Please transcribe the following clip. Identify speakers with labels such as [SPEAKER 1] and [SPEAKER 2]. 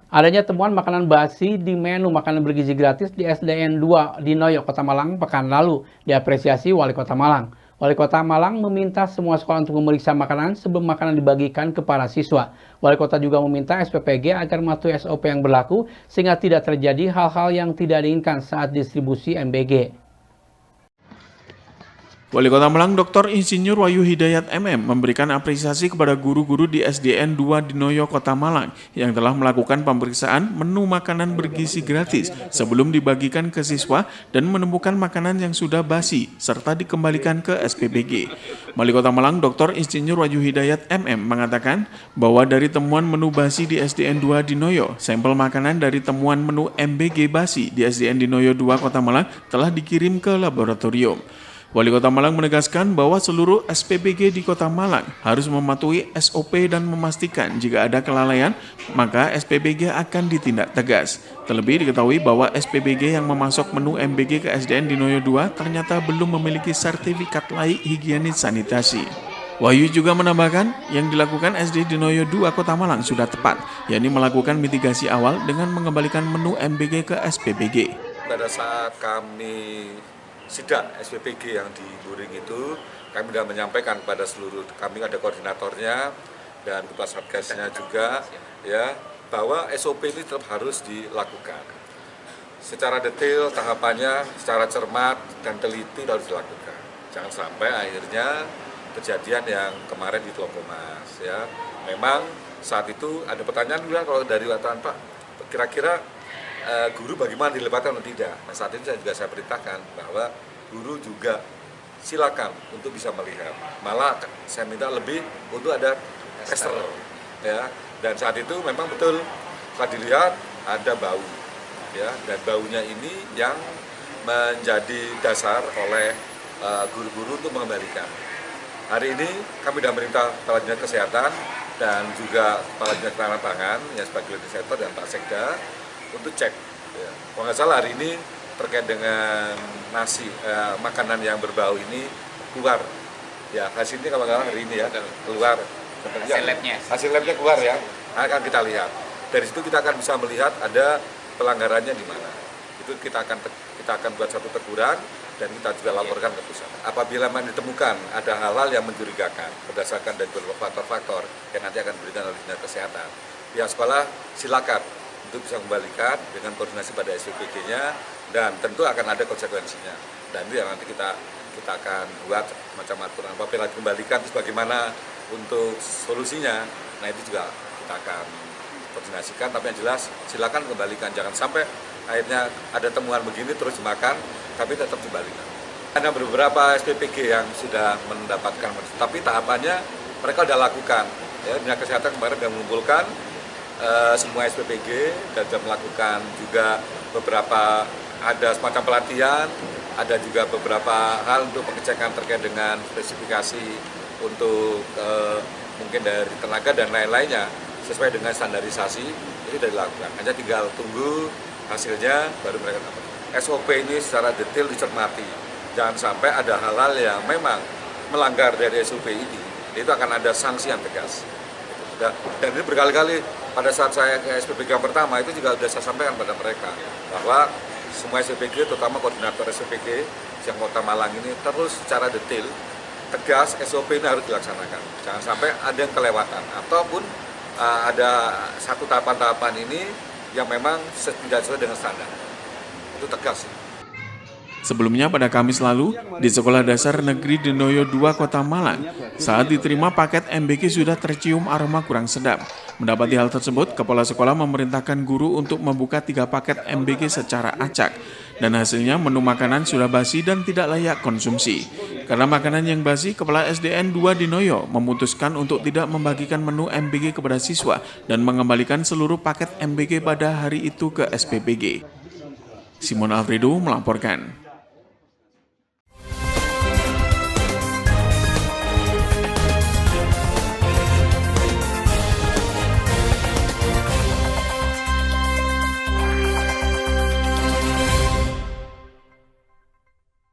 [SPEAKER 1] Adanya temuan makanan basi di menu makanan bergizi gratis di SDN 2 di Noyo, Kota Malang pekan lalu diapresiasi Wali Kota Malang. Wali Kota Malang meminta semua sekolah untuk memeriksa makanan sebelum makanan dibagikan ke para siswa. Wali Kota juga meminta SPPG agar mematuhi SOP yang berlaku sehingga tidak terjadi hal-hal yang tidak diinginkan saat distribusi MBG.
[SPEAKER 2] Wali Kota Malang Dr. Insinyur Wahyu Hidayat MM memberikan apresiasi kepada guru-guru di SDN 2 di Noyo, Kota Malang yang telah melakukan pemeriksaan menu makanan bergizi gratis sebelum dibagikan ke siswa dan menemukan makanan yang sudah basi serta dikembalikan ke SPBG. Wali Kota Malang Dr. Insinyur Wahyu Hidayat MM mengatakan bahwa dari temuan menu basi di SDN 2 di Noyo, sampel makanan dari temuan menu MBG basi di SDN di Noyo 2 Kota Malang telah dikirim ke laboratorium. Wali Kota Malang menegaskan bahwa seluruh SPBG di Kota Malang harus mematuhi SOP dan memastikan jika ada kelalaian, maka SPBG akan ditindak tegas. Terlebih diketahui bahwa SPBG yang memasok menu MBG ke SDN di Noyo 2 ternyata belum memiliki sertifikat layak higienis sanitasi. Wahyu juga menambahkan yang dilakukan SD di Noyo 2 Kota Malang sudah tepat, yakni melakukan mitigasi awal dengan mengembalikan menu MBG ke SPBG.
[SPEAKER 3] Pada saat kami sidak SPBG yang di Buring itu, kami sudah menyampaikan kepada seluruh, kami ada koordinatornya dan kepala satgasnya juga, ya, bahwa SOP ini tetap harus dilakukan secara detail, tahapannya secara cermat dan teliti harus dilakukan. Jangan sampai akhirnya kejadian yang kemarin di Tlokomas, ya. Memang saat itu ada pertanyaan juga kalau dari wartawan, Pak, kira-kira guru bagaimana dilebatkan atau tidak. Nah, saat ini saya perintahkan bahwa guru juga silakan untuk bisa melihat. Malah saya minta lebih untuk ada tester, ya. Dan saat itu memang betul setelah dilihat ada bau, ya. Dan baunya ini yang menjadi dasar oleh guru-guru untuk mengembalikan. Hari ini kami sudah merintah Kepala Dinas Kesehatan dan juga Kepala Dinas Ketahanan Pangan, ya, sebagai legislator dan Pak Sekda untuk cek. Ya. Kalau nggak salah hari ini terkait dengan nasi, makanan yang berbau ini keluar. Ya, hasilnya kalau nggak salah hari ini ya keluar. Hasil labnya keluar ya. Akan kita lihat. Dari situ kita akan bisa melihat ada pelanggarannya di mana. Itu kita akan buat satu teguran dan kita juga laporkan ke pusat. Apabila memang ditemukan ada hal-hal yang mencurigakan berdasarkan dari beberapa faktor-faktor yang nanti akan diberikan oleh Dinas Kesehatan, pihak sekolah silakan untuk bisa kembalikan dengan koordinasi pada SPBG-nya dan tentu akan ada konsekuensinya. Dan itu yang nanti kita akan buat macam aturan. Apabila dikembalikan terus bagaimana untuk solusinya, nah itu juga kita akan koordinasikan. Tapi yang jelas silakan kembalikan, jangan sampai akhirnya ada temuan begini terus dimakan, tapi tetap dikembalikan. Ada beberapa SPBG yang sudah mendapatkan, tapi tahapannya mereka sudah lakukan. Ya, Dinas Kesehatan kemarin sudah mengumpulkan semua SPBG dan sudah melakukan juga beberapa, ada semacam pelatihan, ada juga beberapa hal untuk pengecekan terkait dengan spesifikasi untuk mungkin dari tenaga dan lain-lainnya sesuai dengan standarisasi. Ini sudah dilakukan, hanya tinggal tunggu hasilnya baru mereka dapat. SOP ini secara detail dicermati, jangan sampai ada hal-hal yang memang melanggar dari SOP ini, itu akan ada sanksi yang tegas. Dan ini berkali-kali pada saat saya ke SPBG yang pertama itu juga sudah saya sampaikan pada mereka bahwa semua SPBG, terutama koordinator SPBG yang Kota Malang ini terus secara detail, tegas SOP ini harus dilaksanakan. Jangan sampai ada yang kelewatan ataupun ada satu tahapan-tahapan ini yang memang tidak sesuai dengan standar. Itu tegas.
[SPEAKER 2] Sebelumnya pada Kamis lalu, di Sekolah Dasar Negeri di Noyo 2 Kota Malang, saat diterima paket MBG sudah tercium aroma kurang sedap. Mendapati hal tersebut, Kepala Sekolah memerintahkan guru untuk membuka 3 paket MBG secara acak. Dan hasilnya menu makanan sudah basi dan tidak layak konsumsi. Karena makanan yang basi, Kepala SDN 2 di Noyo memutuskan untuk tidak membagikan menu MBG kepada siswa dan mengembalikan seluruh paket MBG pada hari itu ke SPBG. Simon Alfredo melaporkan.